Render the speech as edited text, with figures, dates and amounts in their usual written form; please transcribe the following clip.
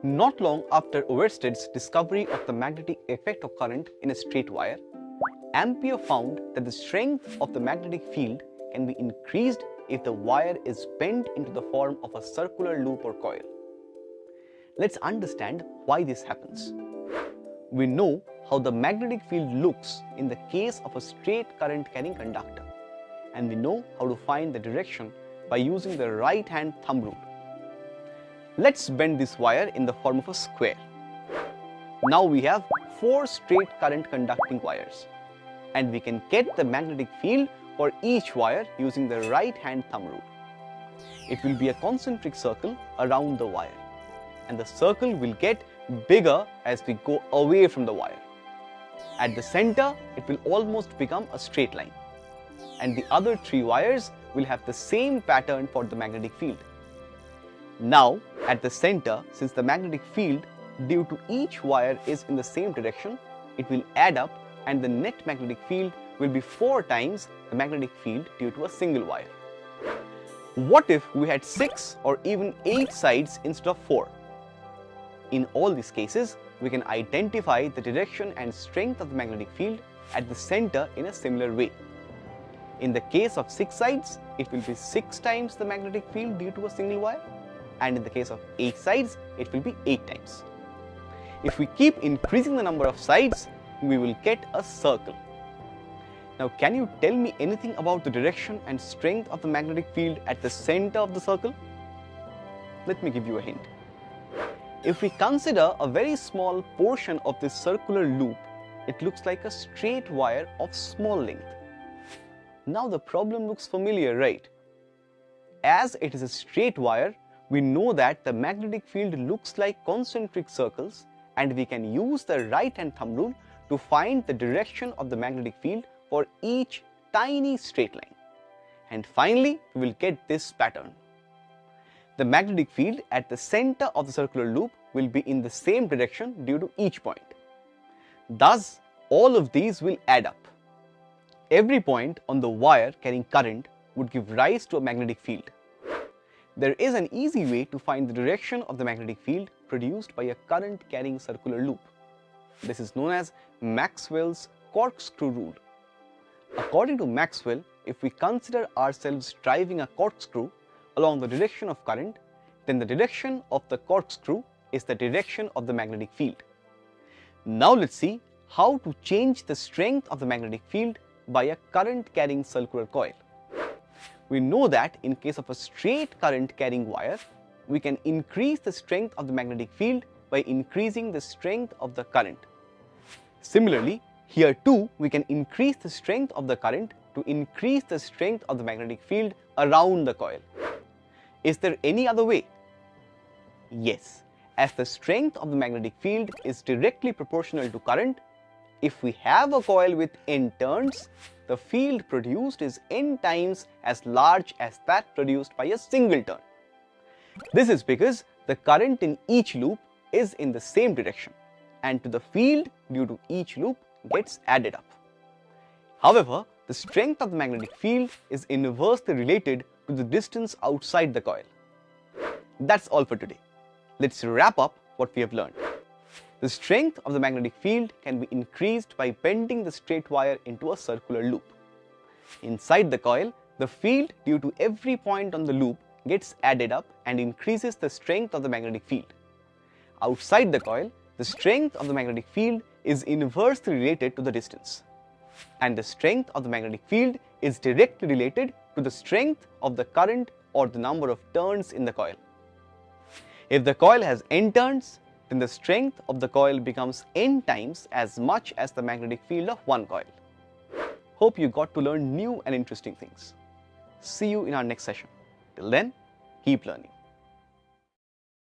Not long after Oersted's discovery of the magnetic effect of current in a straight wire, Ampere found that the strength of the magnetic field can be increased if the wire is bent into the form of a circular loop or coil. Let's understand why this happens. We know how the magnetic field looks in the case of a straight current carrying conductor, and we know how to find the direction by using the right hand thumb rule. Let's bend this wire in the form of a square. Now we have 4 straight current conducting wires, and we can get the magnetic field for each wire using the right hand thumb rule. It will be a concentric circle around the wire, and the circle will get bigger as we go away from the wire. At the center, it will almost become a straight line, and the other 3 wires will have the same pattern for the magnetic field. Now, at the center, since the magnetic field due to each wire is in the same direction, it will add up and the net magnetic field will be 4 times the magnetic field due to a single wire. What if we had 6 or even 8 sides instead of 4? In all these cases, we can identify the direction and strength of the magnetic field at the center in a similar way. In the case of 6 sides, it will be 6 times the magnetic field due to a single wire, and in the case of 8 sides, it will be 8 times. If we keep increasing the number of sides, we will get a circle. Now, can you tell me anything about the direction and strength of the magnetic field at the center of the circle? Let me give you a hint. If we consider a very small portion of this circular loop, it looks like a straight wire of small length. Now the problem looks familiar, right? As it is a straight wire, we know that the magnetic field looks like concentric circles, and we can use the right hand thumb rule to find the direction of the magnetic field for each tiny straight line. And finally, we will get this pattern. The magnetic field at the center of the circular loop will be in the same direction due to each point. Thus, all of these will add up. Every point on the wire carrying current would give rise to a magnetic field. There is an easy way to find the direction of the magnetic field produced by a current carrying circular loop. This is known as Maxwell's corkscrew rule. According to Maxwell, if we consider ourselves driving a corkscrew along the direction of current, then the direction of the corkscrew is the direction of the magnetic field. Now let's see how to change the strength of the magnetic field by a current carrying circular coil. We know that in case of a straight current carrying wire, we can increase the strength of the magnetic field by increasing the strength of the current. Similarly, here too we can increase the strength of the current to increase the strength of the magnetic field around the coil. Is there any other way? Yes, as the strength of the magnetic field is directly proportional to current, if we have a coil with n turns, the field produced is n times as large as that produced by a single turn. This is because the current in each loop is in the same direction, and to the field due to each loop gets added up. However, the strength of the magnetic field is inversely related to the distance outside the coil. That's all for today. Let's wrap up what we have learned. The strength of the magnetic field can be increased by bending the straight wire into a circular loop. Inside the coil, the field due to every point on the loop gets added up and increases the strength of the magnetic field. Outside the coil, the strength of the magnetic field is inversely related to the distance, and the strength of the magnetic field is directly related to the strength of the current or the number of turns in the coil. If the coil has n turns, then the strength of the coil becomes n times as much as the magnetic field of one coil. Hope you got to learn new and interesting things. See you in our next session. Till then, keep learning.